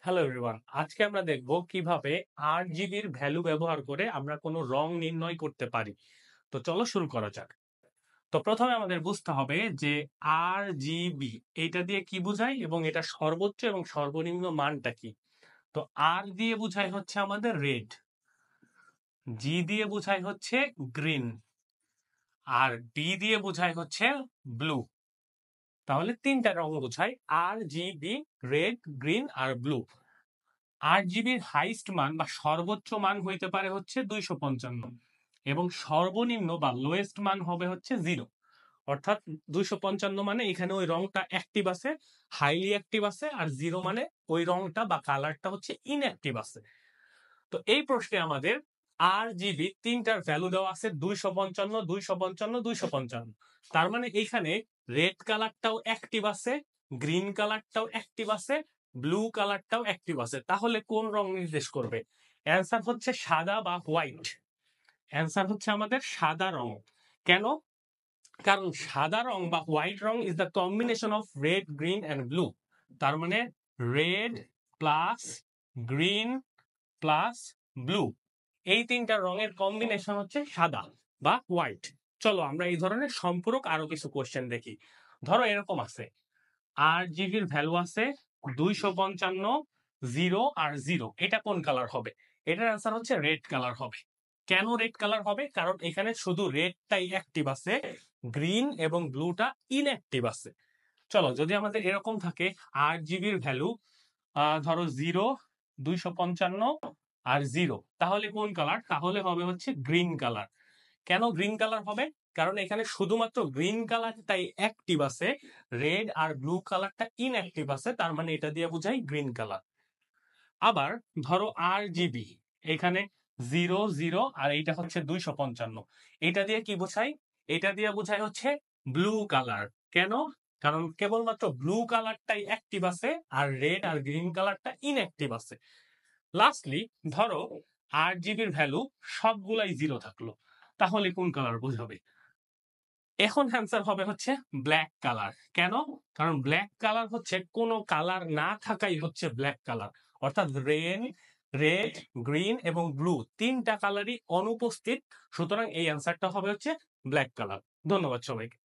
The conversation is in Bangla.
হ্যালো এভরিওয়ান, আজকে আমরা দেখব কিভাবে আরজিবির ভ্যালু ব্যবহার করে আমরা কোনো রং নির্ণয় করতে পারি। তো চলো শুরু করা যাক। তো প্রথমে আমাদের বুঝতে হবে যে আরজিবি এইটা দিয়ে কি বোঝায় এবং এটা সর্বোচ্চ এবং সর্বনিম্ন মানটা কি। তো আর দিয়ে বোঝায় হচ্ছে আমাদের রেড, জি দিয়ে বোঝায় হচ্ছে গ্রিন, আর বি দিয়ে বোঝায় হচ্ছে ব্লু। তাহলে তিনটা রং বোঝায় আর জি বি, রেড, গ্রিন আর ব্লু। 8 জিবির হাইস্ট মান বা সর্বোচ্চ মান হইতে পারে হচ্ছে 255 এবং সর্বনিম্ন বা লোয়েস্ট মান হবে হচ্ছে 0। অর্থাৎ 255 মানে এখানে ওই রংটা অ্যাক্টিভ আছে, হাইলি অ্যাক্টিভ আছে, আর 0 মানে ওই রংটা বা কালারটা হচ্ছে ইনঅ্যাক্টিভ আছে। তো এই প্রশ্নে আমাদের আর জিবি তিনটার ভ্যালু দেওয়া আছে 255, 255, 255। তার মানে এখানে রেড কালারটাও অ্যাক্টিভ আছে, গ্রিন কালারটাও অ্যাক্টিভ আছে, ব্লু কালারটাও অ্যাক্টিভ আছে। তাহলে কোন রং নির্দেশ করবে? অ্যান্সার হচ্ছে সাদা বা হোয়াইট। অ্যান্সার হচ্ছে আমাদের সাদা রং। কেন? কারণ সাদা রং বা white wrong is the combination of red, green and blue. তার মানে red plus green plus blue, এই তিনটা রঙের কম্বিনেশন হচ্ছে সাদা বা হোয়াইট। চলো আমরা এই ধরনের সম্পূরক আরো কিছু কোশ্চেন দেখি। ধরো এরকম আছে, আর জিবির ভ্যালু আছে 255, 0 আর 0। এটা কোন কালার হবে? এটার আনসার হচ্ছে রেড কালার হবে। কেন রেড কালার হবে? কারণ এখানে শুধু রেডটাই অ্যাক্টিভ আছে, গ্রিন এবং ব্লুটা ইনঅ্যাক্টিভ আছে। চলো যদি আমাদের এরকম থাকে, 8 জিবির ভ্যালু ধরো 0, 255 আর 0, তাহলে কোন কালার? তাহলে হবে হচ্ছে গ্রিন কালার। কেন গ্রিন কালার হবে? কারণ এখানে শুধুমাত্র গ্রিন কালারটাই অ্যাক্টিভ আছে, রেড আর ব্লু কালারটা ইনঅ্যাক্টিভ আছে। তার মানে এটা দিয়ে বোঝাই গ্রিন কালার। আবার ধরো আর জিবি, এখানে 0, 0 আর এইটা হচ্ছে 255, এটা দিয়ে কি বোঝাই? এটা দিয়ে বোঝাই হচ্ছে ব্লু কালার। কেন? কারণ কেবলমাত্র ব্লু কালারটাই অ্যাক্টিভ আছে আর রেড আর গ্রিন কালারটা ইনঅ্যাক্টিভ আছে। লাস্টলি ধরো 8 জিবির ভ্যালু সবগুলাই 0 থাকলো, তাহলে কোন কালার বোঝাবে? এখন অ্যান্সার হবে হচ্ছে ব্ল্যাক কালার। কেন? কারণ ব্ল্যাক কালার হচ্ছে কোনো কালার না থাকাই হচ্ছে ব্ল্যাক কালার। অর্থাৎ রেড, গ্রিন এবং ব্লু তিনটা কালারই অনুপস্থিত। সুতরাং এই অ্যান্সারটা হবে হচ্ছে ব্ল্যাক কালার। ধন্যবাদ সবাইকে।